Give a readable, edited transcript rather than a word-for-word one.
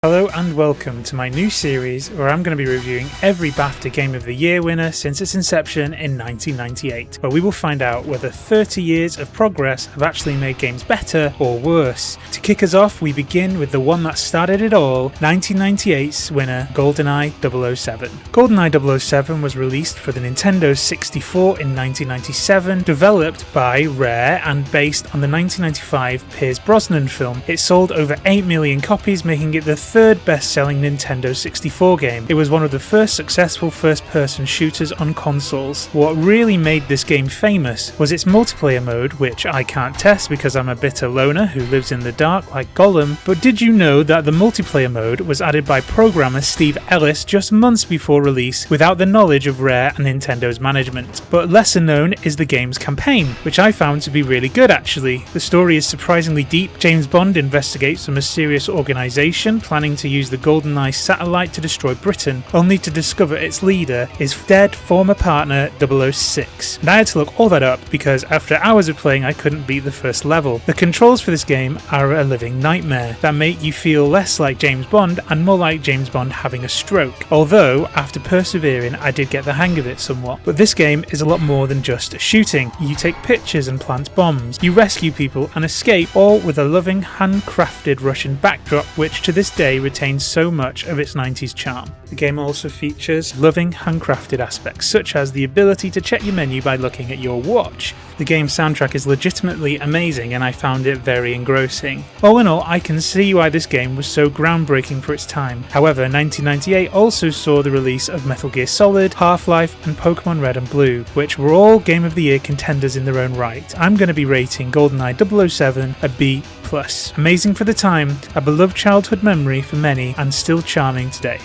Hello and welcome to my new series where I'm going to be reviewing every Bafta Game of the Year winner since its inception in 1998, where we will find out whether 30 years of progress have actually made games better or worse. To kick us off, we begin with the one that started it all, 1998's winner Goldeneye 007. Goldeneye 007 was released for the Nintendo 64 in 1997, developed by Rare and based on the 1995 Pierce Brosnan film. It sold over 8 million copies, making it the third best-selling Nintendo 64 game. It was one of the first successful first-person shooters on consoles. What really made this game famous was its multiplayer mode, which I can't test because I'm a bitter loner who lives in the dark like Gollum, but did you know that the multiplayer mode was added by programmer Steve Ellis just months before release without the knowledge of Rare and Nintendo's management? But lesser known is the game's campaign, which I found to be really good actually. The story is surprisingly deep. James Bond investigates a mysterious organisation planning to use the Goldeneye satellite to destroy Britain, only to discover its leader is dead former partner 006. And I had to look all that up because after hours of playing I couldn't beat the first level. The controls for this game are a living nightmare that make you feel less like James Bond and more like James Bond having a stroke, although after persevering I did get the hang of it somewhat. But this game is a lot more than just shooting. You take pictures and plant bombs, you rescue people and escape, all with a loving handcrafted Russian backdrop which to this day retains so much of its 90s charm. The game also features loving handcrafted aspects such as the ability to check your menu by looking at your watch. The game's soundtrack is legitimately amazing and I found it very engrossing. All in all, I can see why this game was so groundbreaking for its time. However, 1998 also saw the release of Metal Gear Solid, Half-Life and Pokemon Red and Blue, which were all Game of the Year contenders in their own right. I'm going to be rating Goldeneye 007 a B+. Amazing for the time, a beloved childhood memory for many and still charming today.